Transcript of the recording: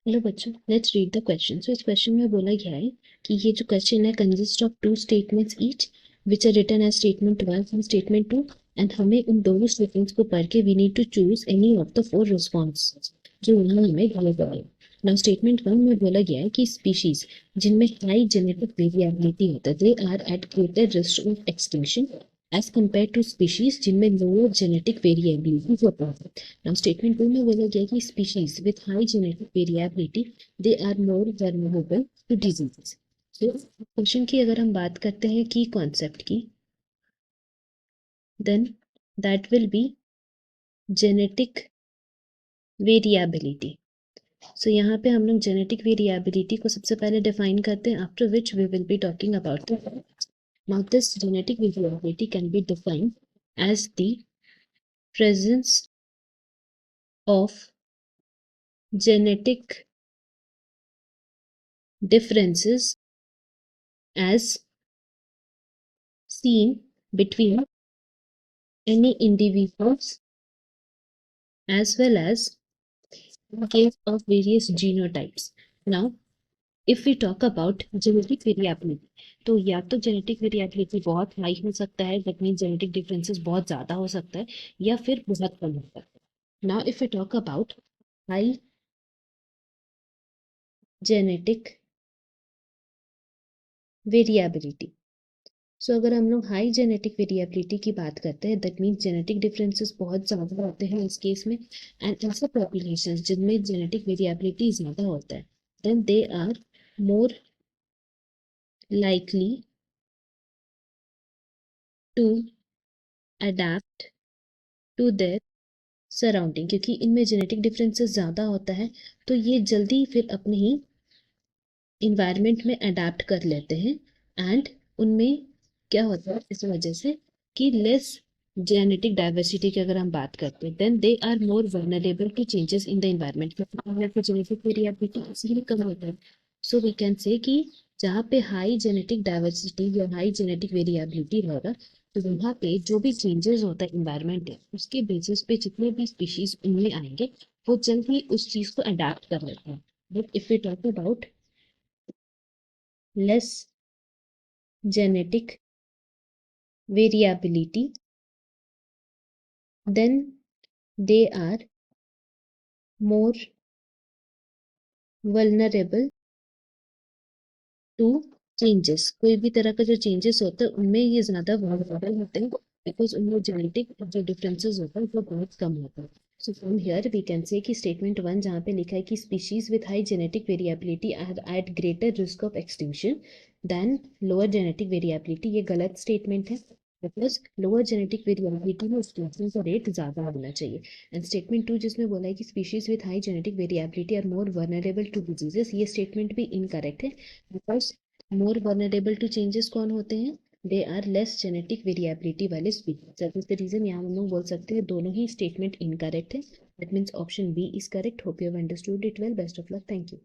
Hello बच्चों, let's read the question. इस question में बोला गया है कि ये जो क्वेश्चन है consist of two statements each which are written as statement 1 and statement 2, and हमें उन दोनों स्टेटमेंट्स को पढ़ के we need to choose any of the four response जो यहाँ हमें दिए गए हैं। नाउ स्टेटमेंट 1 में बोला गया है कि स्पीशीज जिनमें हाई जेनेटिक वेरिएबिलिटी होता है they are at greater risk of extinction as compare to species जिनमें लोअर जेनेटिक वेरिएबिलिटी होता है। Now statement 2 में बोला गया कि species with high genetic variability they are more vulnerable to diseases. So question की अगर हम बात करते हैं की कॉन्सेप्ट की, then that will be genetic variability. So यहाँ पे हम लोग genetic variability को सबसे पहले define करते हैं, after which we will be talking about the now this genetic variability can be defined as the presence of genetic differences as seen between any individuals as well as in case of various genotypes. Now, if we talk about genetic variability, तो या तो genetic variability बहुत high हो सकता है, that means genetic differences बहुत ज़्यादा हो सकता है, या फिर बहुत कम हो सकता है। Now, if we talk about high genetic variability, सो अगर हम लोग हाई जेनेटिक वेरिएबिलिटी की बात करते हैं दैट मीन्स जेनेटिक डिफरेंसेस बहुत ज़्यादा होते हैं इस केस में, एंड ऐसे पॉपुलेशंस जिनमें जेनेटिक वेरिएबिलिटी ज़्यादा होता है then they are more likely to adapt to their surrounding, क्योंकि इनमें जेनेटिक डिफरेंसेस ज़्यादा होता है तो ये जल्दी फिर अपने ही इन्वायरमेंट में अडेप्ट कर लेते हैं, एंड उनमें क्या होता है इस वजह से कि लेस जेनेटिक डाइवर्सिटी की अगर हम बात करते हैं then they are more vulnerable to changes in the environment, क्योंकि जेनेटिक वेरिएबिलिटी इसीलिए कम होता है। सो वी कैन से कि जहाँ पे हाई जेनेटिक डाइवर्सिटी या हाई जेनेटिक वेरिएबिलिटी रहेगा तो वहाँ पे जो भी चेंजेस होता है इन्वायरमेंट है उसके बेसिस पे जितने भी स्पीशीज उनमें आएंगे वो जल्द ही उस चीज को अडेप्ट कर लेते हैं। But if we talk about less genetic variability, then they are more vulnerable to changes। कोई भी तरह का जो चेंजेस होता है उनमें ये ज़्यादा vulnerable होते हैं बिकॉज उनमें जेनेटिक जो डिफरेंसेस होता है वो बहुत कम होता है। So from here we can say कि स्टेटमेंट 1 जहाँ पे लिखा है कि species with high genetic variability are at greater risk of extinction than lower genetic variability, ये गलत स्टेटमेंट है बिकॉज लोअर जेनेटिक वेरिएबिलिटी में एक्सटिंक्शन का रेट ज़्यादा होना चाहिए। एंड स्टेटमेंट 2 जिसमें बोला है कि species with high genetic variability are more vulnerable to diseases, ये स्टेटमेंट भी इनकरेक्ट है because more vulnerable to changes कौन होते हैं, they are less genetic variability वाले species. That is the reason यहाँ हम लोग बोल सकते हैं दोनों ही स्टेटमेंट इनकरेक्ट है। That means option B is correct. Hope you have understood it well. Best of luck. Thank you.